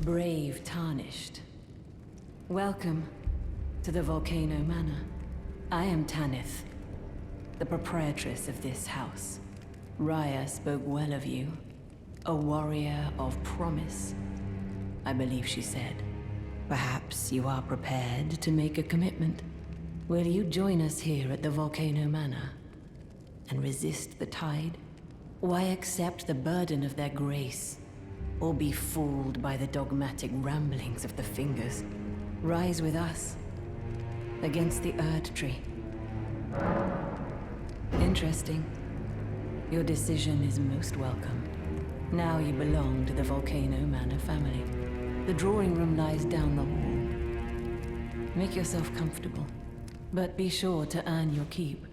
Brave Tarnished. Welcome to the Volcano Manor. I am Tanith, the proprietress of this house. Raya spoke well of you. A warrior of promise, I believe she said. Perhaps you are prepared to make a commitment. Will you join us here at the Volcano Manor and resist the tide? Why accept the burden of their grace, or be fooled by the dogmatic ramblings of the Fingers? Rise with us against the Erd Tree. Interesting. Your decision is most welcome. Now you belong to the Volcano Manor family. The drawing room lies down the hall. Make yourself comfortable, but be sure to earn your keep.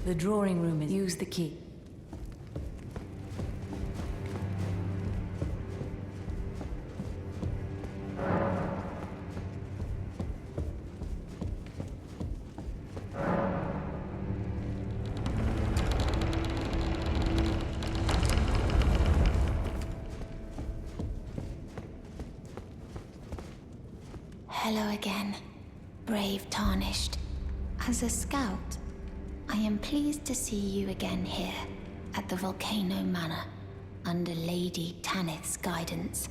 The drawing room is... Use the key. Hello again, brave Tarnished. As a scout, I am pleased to see you again here at the Volcano Manor, under Lady Tanith's guidance.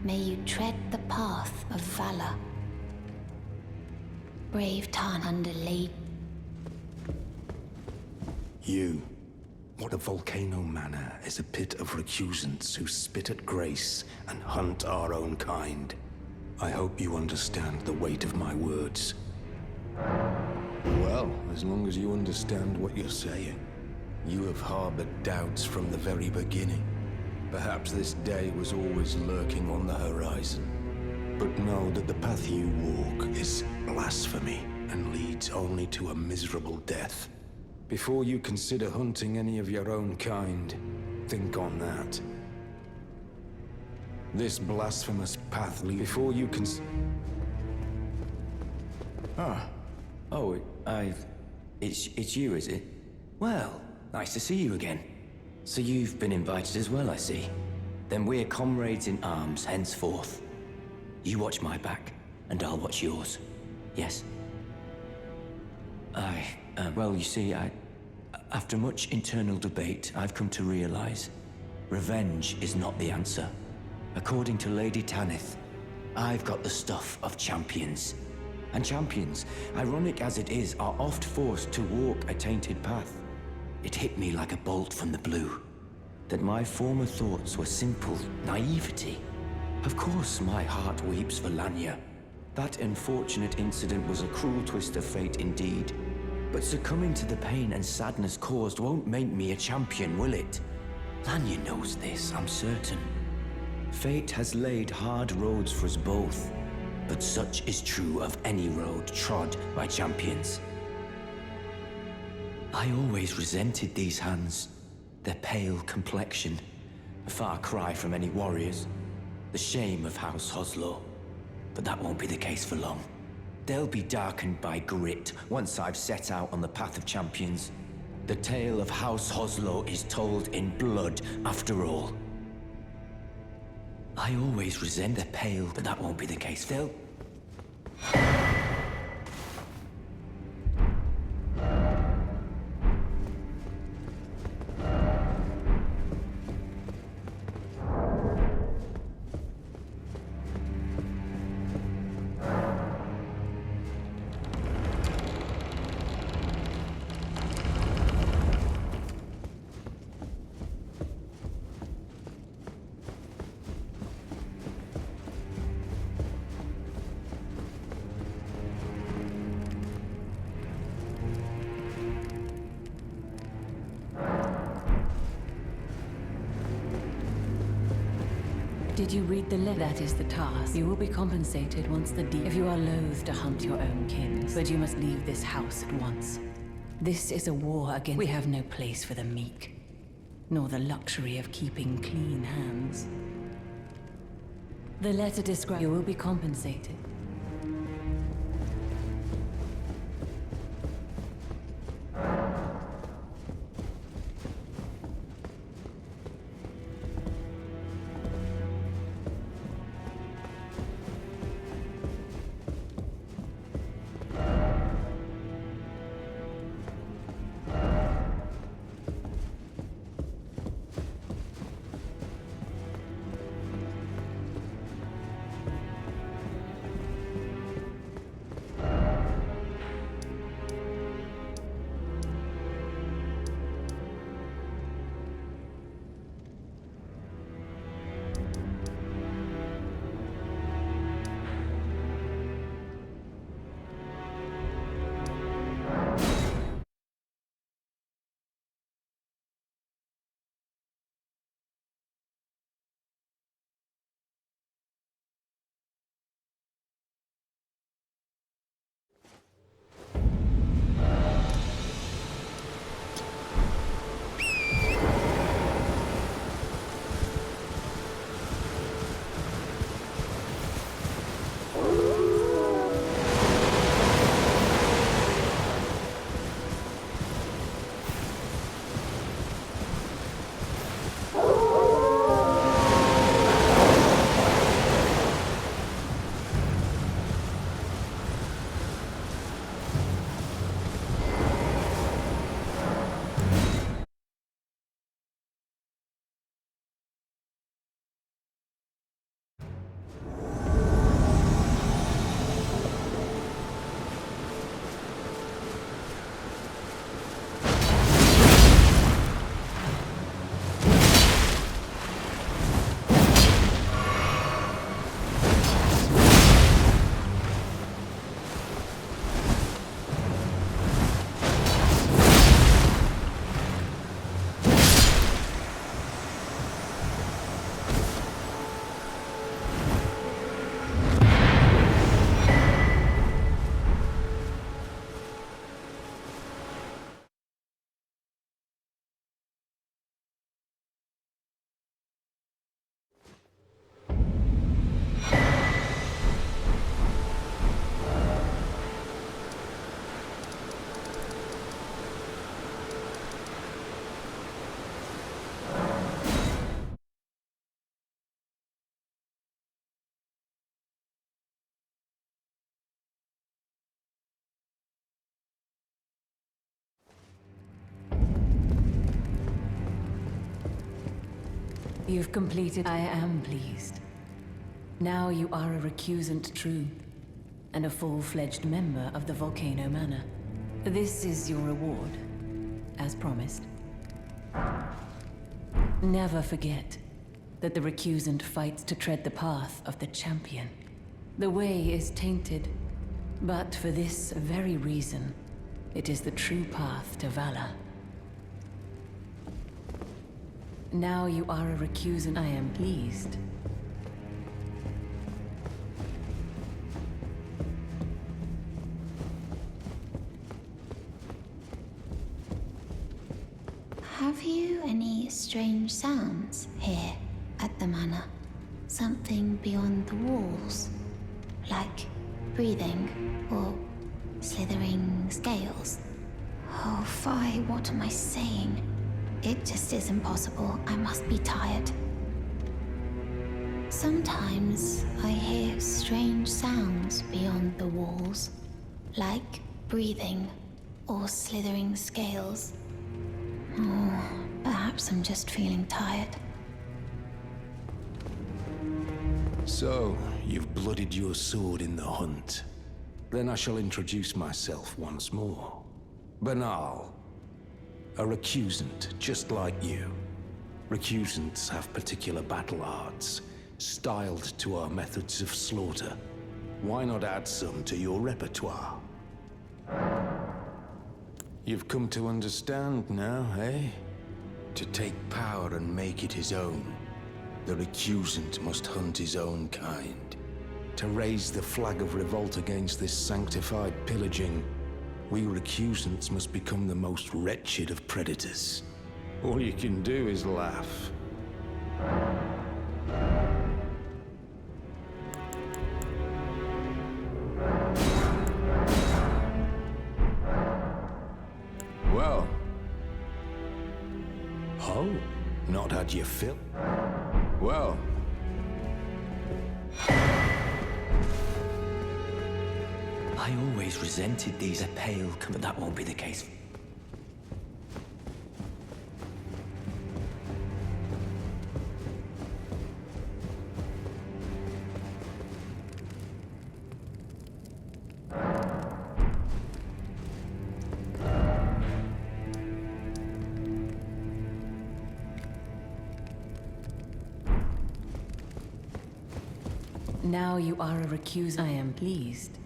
May you tread the path of valor. Brave Tarn under Lady... You. What a Volcano Manor is a pit of recusants who spit at grace and hunt our own kind. I hope you understand the weight of my words. Well, as long as you understand what you're saying. You have harbored doubts from the very beginning. Perhaps this day was always lurking on the horizon. But know that the path you walk is blasphemy and leads only to a miserable death. Before you consider hunting any of your own kind, think on that. This blasphemous path leads... Before you Oh, it's you, is it? Well, nice to see you again. So you've been invited as well, I see. Then we're comrades in arms henceforth. You watch my back, and I'll watch yours. Yes? Well, you see, after much internal debate, I've come to realize revenge is not the answer. According to Lady Tanith, I've got the stuff of champions. And champions, ironic as it is, are oft forced to walk a tainted path. It hit me like a bolt from the blue, that my former thoughts were simple naivety. Of course my heart weeps for Lanya. That unfortunate incident was a cruel twist of fate indeed. But succumbing to the pain and sadness caused won't make me a champion, will it? Lanya knows this, I'm certain. Fate has laid hard roads for us both. But such is true of any road trod by champions. I always resented these hands, their pale complexion, a far cry from any warriors, the shame of House Hoslow. But that won't be the case for long. They'll be darkened by grit once I've set out on the path of champions. The tale of House Hoslow is told in blood after all. I always resent the pale, but that won't be the case. They'll... Did you read the letter? That is the task. You will be compensated once the deed... If you are loath to hunt your own kin, but you must leave this house at once. This is a war against... We have no place for the meek, nor the luxury of keeping clean hands. The letter describes... You will be compensated. You've completed. I am pleased. Now you are a recusant true, and a full-fledged member of the Volcano Manor. This is your reward, as promised. Never forget that the recusant fights to tread the path of the champion. The way is tainted, but for this very reason, it is the true path to valor. Now you are a recusant. I am pleased. Have you any strange sounds here at the manor? Something beyond the walls? Like breathing or slithering scales? Oh, fie, what am I saying? It just is impossible. I must be tired. Sometimes I hear strange sounds beyond the walls, like breathing or slithering scales. Oh, perhaps I'm just feeling tired. So, you've bloodied your sword in the hunt. Then I shall introduce myself once more. Banal. A recusant, just like you. Recusants have particular battle arts, styled to our methods of slaughter. Why not add some to your repertoire? You've come to understand now, eh? To take power and make it his own, the recusant must hunt his own kind. To raise the flag of revolt against this sanctified pillaging, we recusants must become the most wretched of predators. All you can do is laugh. Well. Oh, not had your fill? Well. I always resented these pale, but that won't be the case. Now you are a recusant. I am pleased.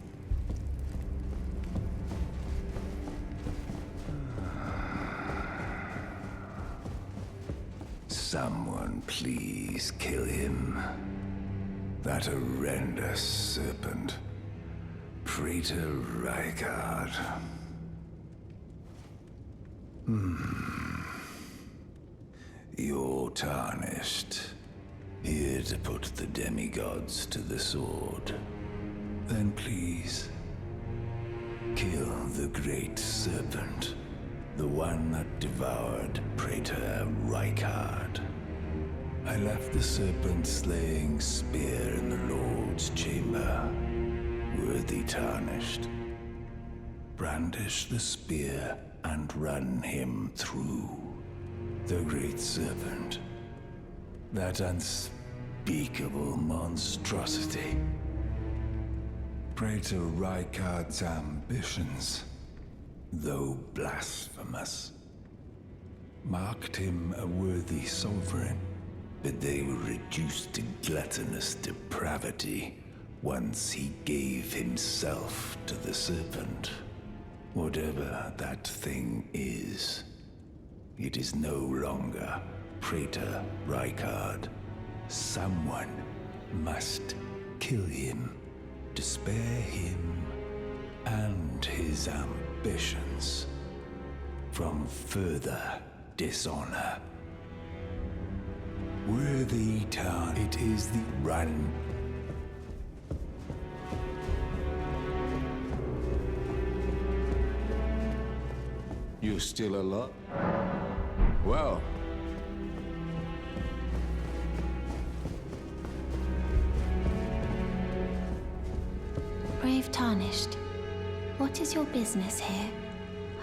Someone please kill him. That horrendous serpent. Praetor Rykard. You're tarnished. Here to put the demigods to the sword. Then please, kill the great serpent. The one that devoured Praetor Rykard. I left the serpent-slaying spear in the Lord's chamber. Worthy tarnished. Brandish the spear and run him through. The great serpent. That unspeakable monstrosity. Praetor Rykard's ambitions, though blasphemous, marked him a worthy sovereign, but they were reduced to gluttonous depravity once he gave himself to the serpent. Whatever that thing is, it is no longer Praetor Rykard. Someone must kill him to spare him and his ambitions from further dishonor. Worthy Tarn, it is the run. You're still alive? Well. Brave Tarnished, what is your business here?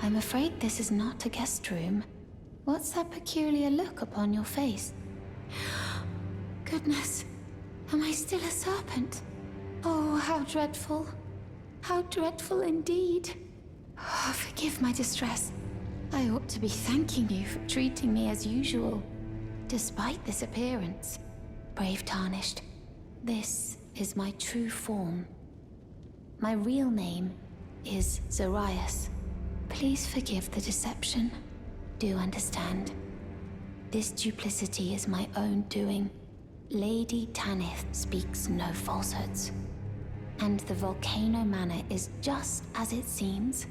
I'm afraid this is not a guest room. What's that peculiar look upon your face? Goodness, am I still a serpent? Oh, how dreadful. How dreadful indeed. Oh, forgive my distress. I ought to be thanking you for treating me as usual. Despite this appearance, Brave Tarnished, this is my true form. My real name is Zarias. Please forgive the deception. Do understand. This duplicity is my own doing. Lady Tanith speaks no falsehoods. And the Volcano Manor is just as it seems.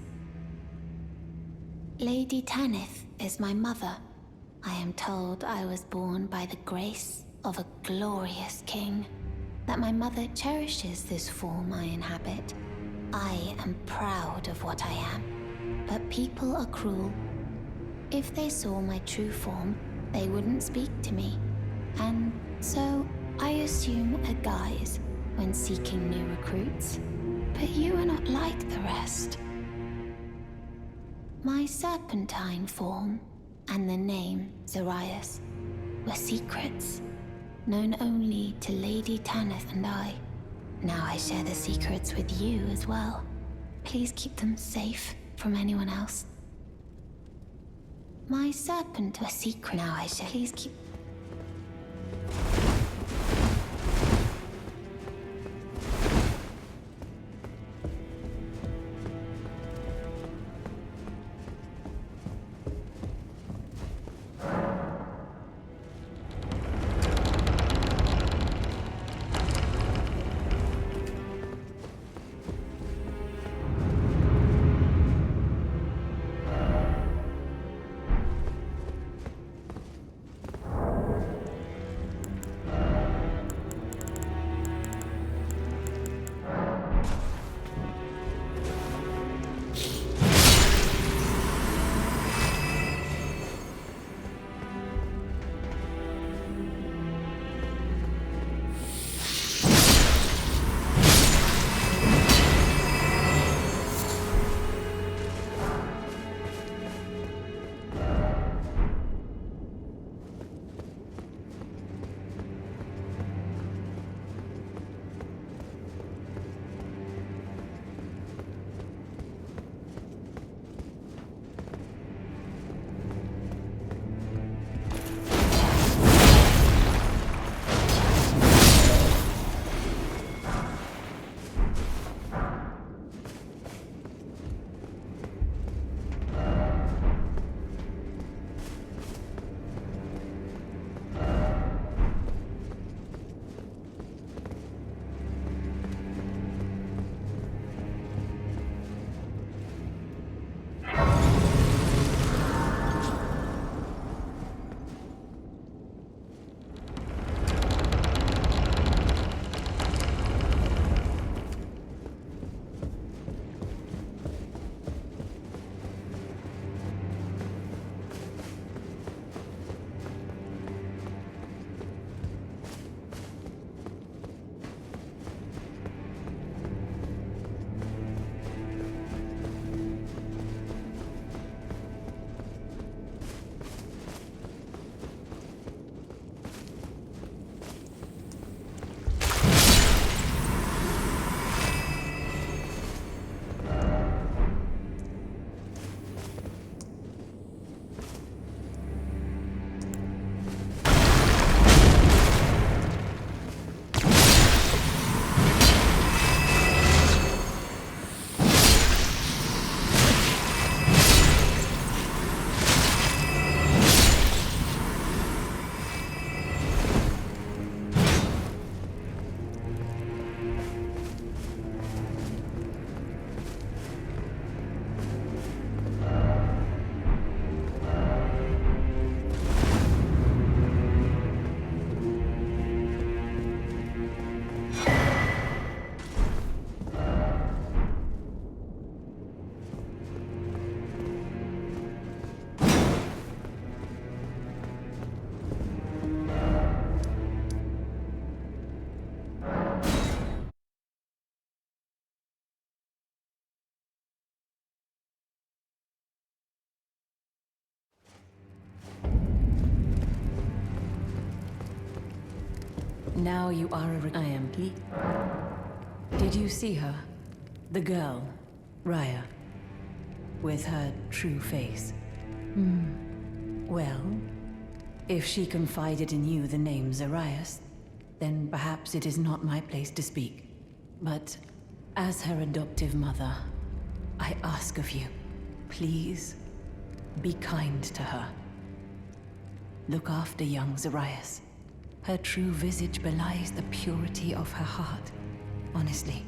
Lady Tanith is my mother. I am told I was born by the grace of a glorious king. That my mother cherishes this form I inhabit. I am proud of what I am, but people are cruel. If they saw my true form, they wouldn't speak to me, and so I assume a guise when seeking new recruits, but you are not like the rest. My serpentine form and the name Zarias were secrets, known only to Lady Tanith and I. Now I share the secrets with you as well. Please keep them safe from anyone else. My serpent were secret. Now I share. Please keep. Now you are I am. Did you see her? The girl, Raya, with her true face. Well, if she confided in you the name Zarias, then perhaps it is not my place to speak. But as her adoptive mother, I ask of you, please be kind to her. Look after young Zarias. Her true visage belies the purity of her heart. Honestly,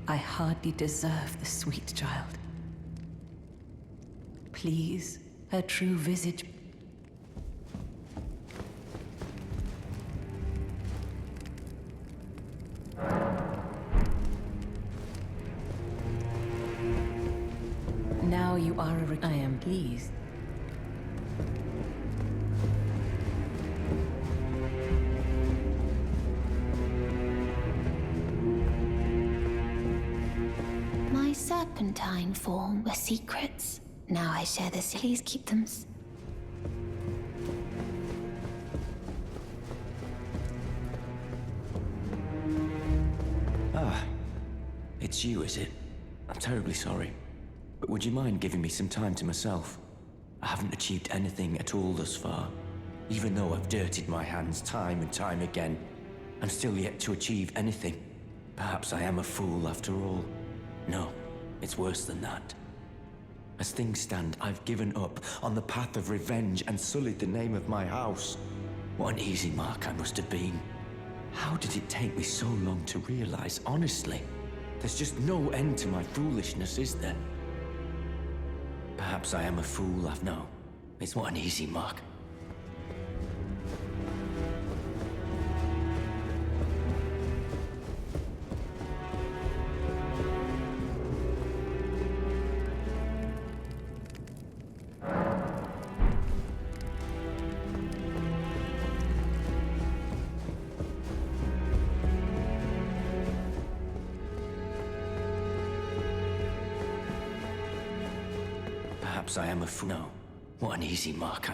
I hardly deserve the sweet child. Please, her true visage. Now you are I am pleased. serpentine form were secrets. Now I share this. Please keep them. It's you, is it? I'm terribly sorry. But would you mind giving me some time to myself? I haven't achieved anything at all thus far. Even though I've dirtied my hands time and time again, I'm still yet to achieve anything. Perhaps I am a fool after all. No, it's worse than that. As things stand, I've given up on the path of revenge and sullied the name of my house. What an easy mark I must have been. How did it take me so long to realize, honestly? There's just no end to my foolishness, is there? Perhaps I am a fool, no. It's what an easy mark. Perhaps I am a fool. No. What an easy mark.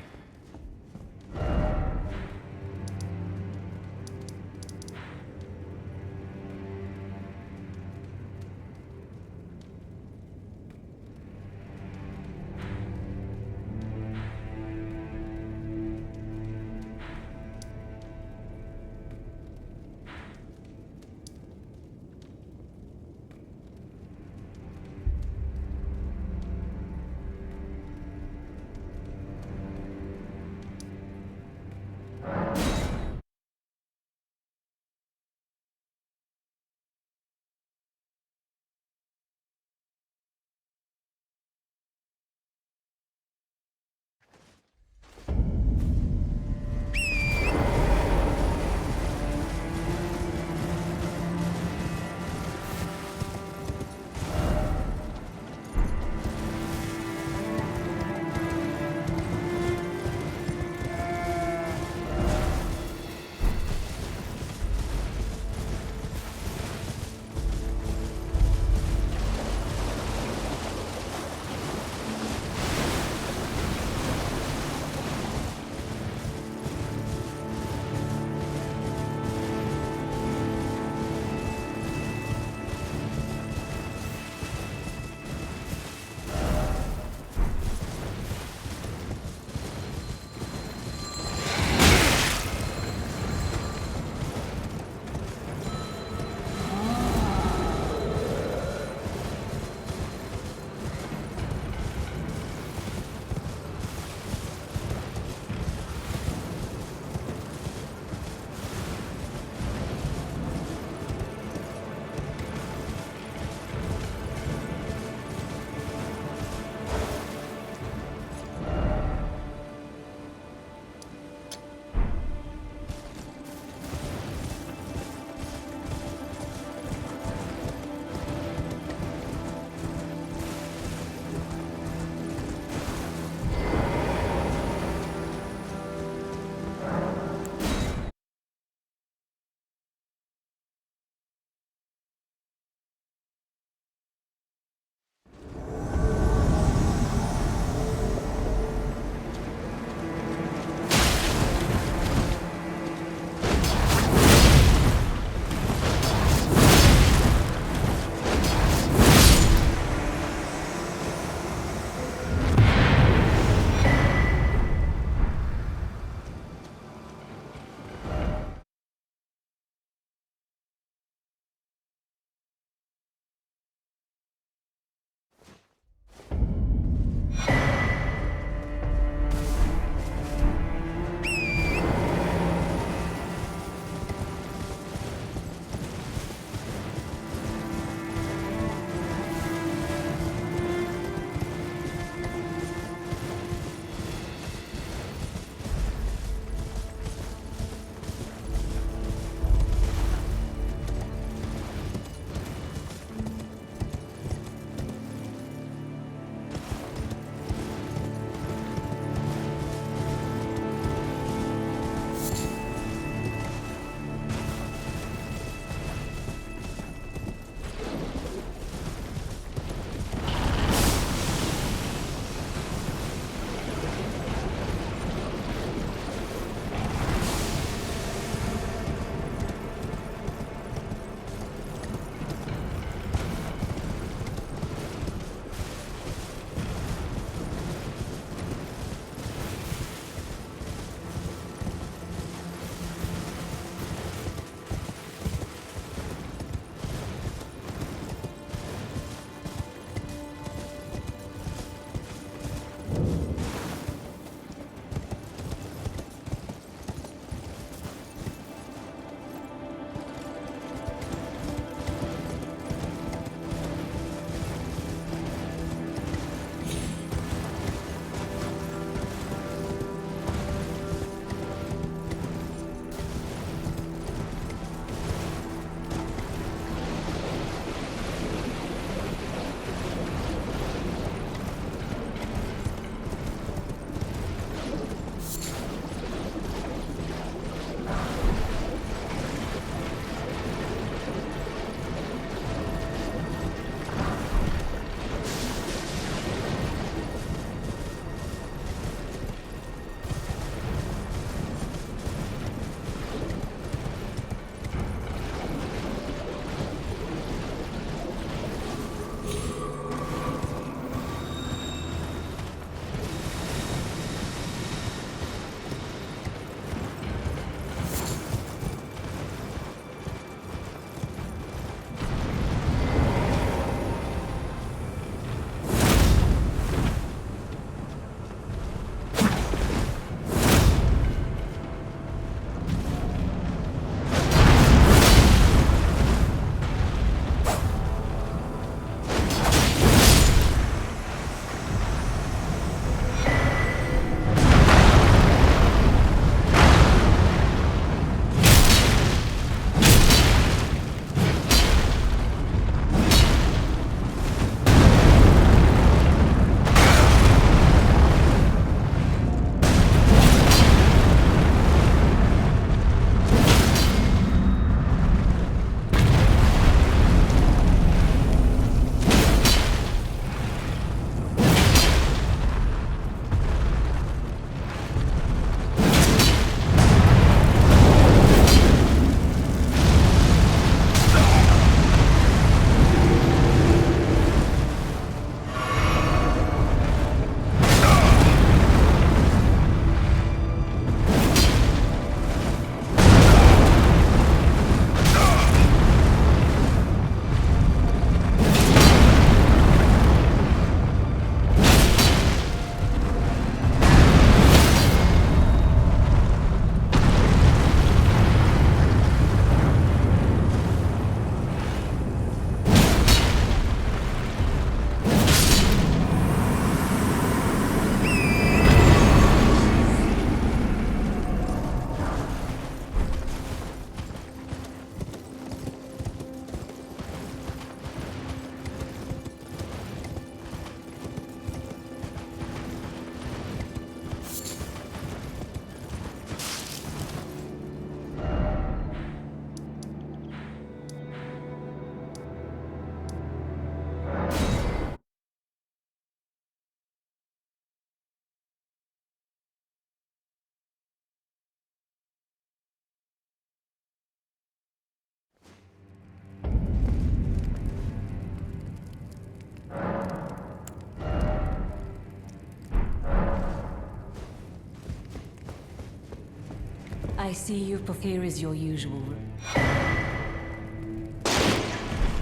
I see you. Here is your usual room.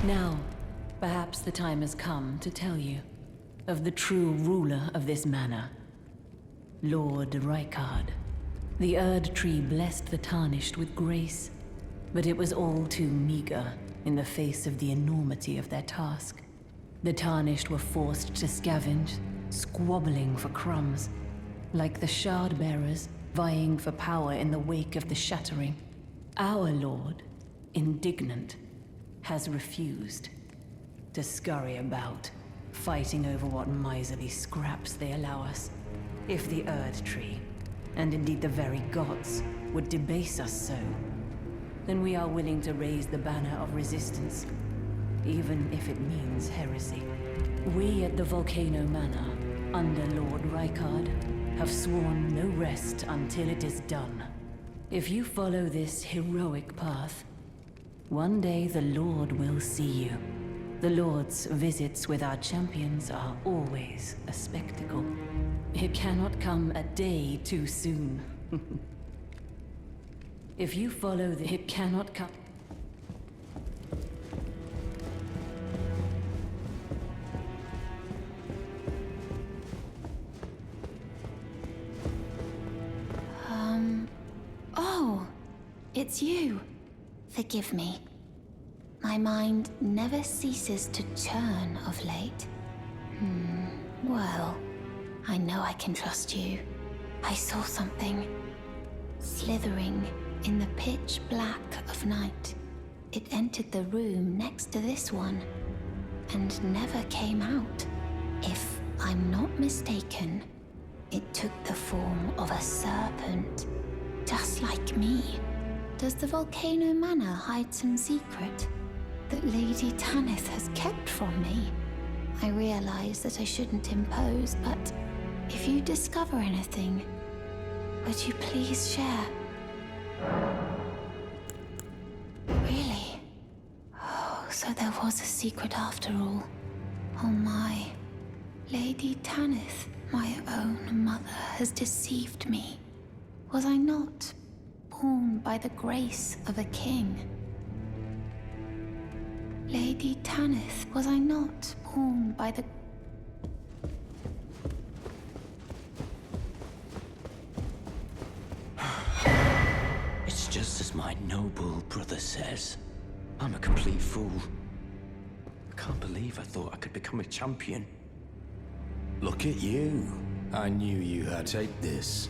Now, perhaps the time has come to tell you of the true ruler of this manor, Lord Rykard. The Erd Tree blessed the Tarnished with grace, but it was all too meager in the face of the enormity of their task. The Tarnished were forced to scavenge, squabbling for crumbs, like the Shard-bearers vying for power in the wake of the Shattering. Our Lord, indignant, has refused to scurry about, fighting over what miserly scraps they allow us. If the Erd Tree, and indeed the very gods, would debase us so, then we are willing to raise the banner of resistance, even if it means heresy. We at the Volcano Manor, under Lord Rykard, have sworn no rest until it is done. If you follow this heroic path, one day the Lord will see you. The Lord's visits with our champions are always a spectacle. It cannot come a day too soon. If you follow the... It cannot come... Oh, it's you. Forgive me. My mind never ceases to churn of late. Well, I know I can trust you. I saw something slithering in the pitch black of night. It entered the room next to this one and never came out. If I'm not mistaken, it took the form of a serpent, just like me. Does the Volcano Manor hide some secret that Lady Tanith has kept from me? I realize that I shouldn't impose, but if you discover anything, would you please share? Really? Oh, so there was a secret after all. Oh my. Lady Tanith, my own mother, has deceived me. Was I not born by the grace of a king? Lady Tanith, was I not born by the... It's just as my noble brother says. I'm a complete fool. I can't believe I thought I could become a champion. Look at you. I knew you had to take this.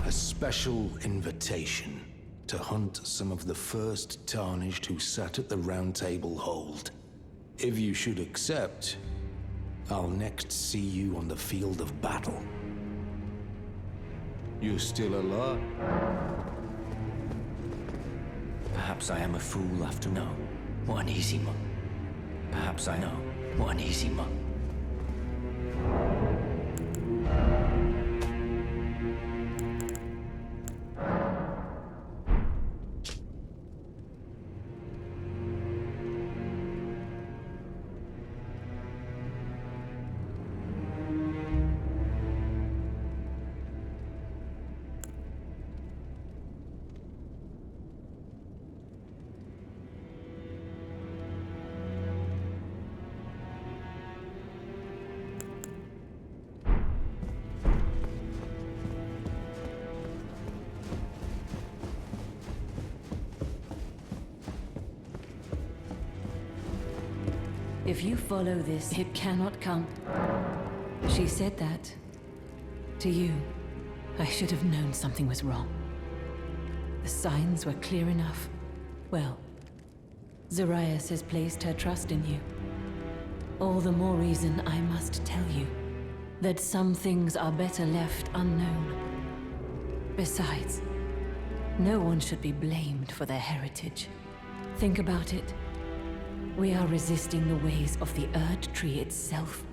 A special invitation to hunt some of the first Tarnished who sat at the Roundtable Hold. If you should accept, I'll next see you on the field of battle. You're still alive? Perhaps I am a fool after all. What an easy one. Perhaps I know. What an easy one. If you follow this, it cannot come. She said that to you. I should have known something was wrong. The signs were clear enough. Well, Zarias has placed her trust in you. All the more reason I must tell you that some things are better left unknown. Besides, no one should be blamed for their heritage. Think about it. We are resisting the ways of the Erd Tree itself.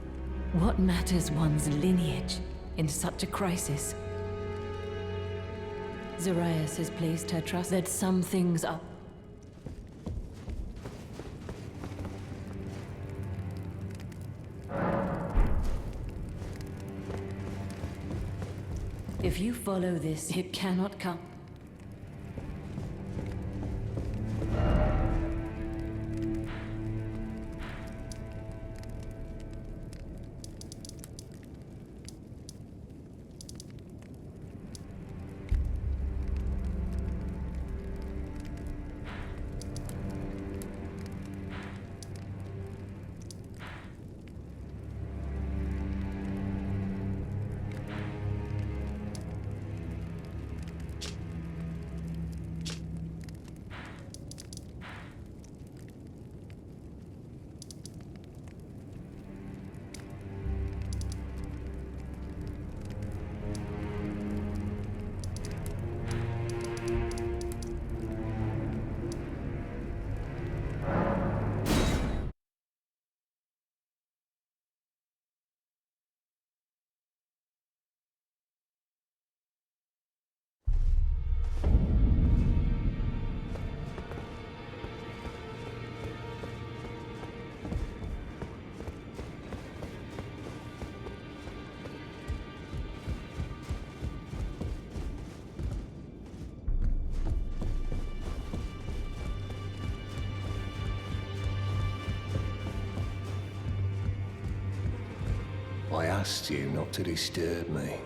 What matters one's lineage in such a crisis? Zarias has placed her trust that some things are... If If you follow this, it cannot come. I asked you not to disturb me.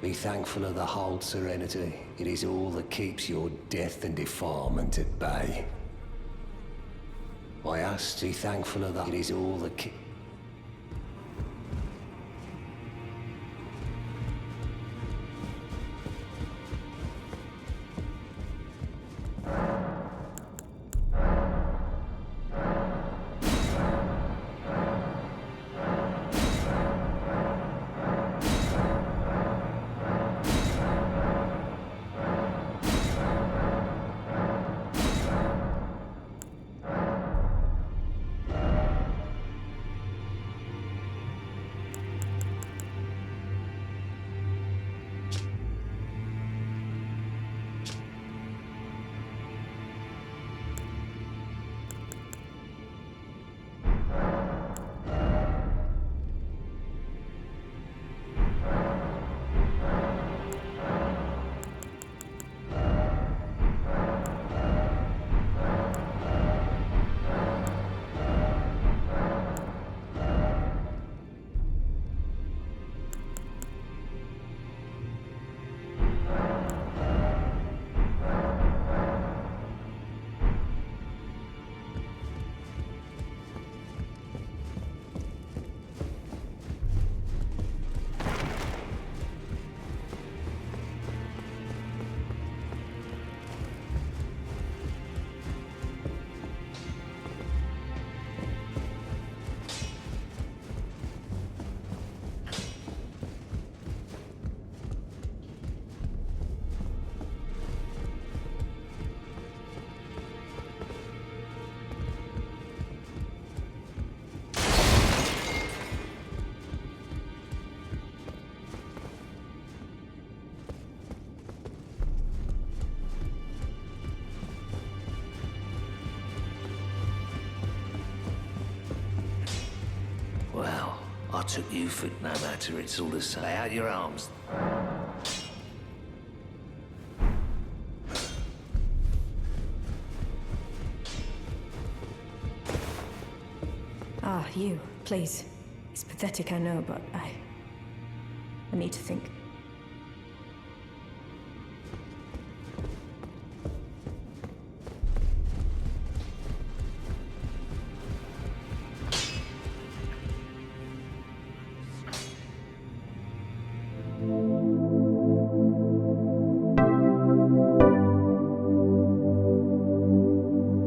Be thankful of the hold serenity. It is all that keeps your death and defilement at bay. I asked, be thankful of that. It is all that keeps... Well, I took you for no matter, it's all the same. Lay out your arms. Ah, you. Please. It's pathetic, I know, but I need to think.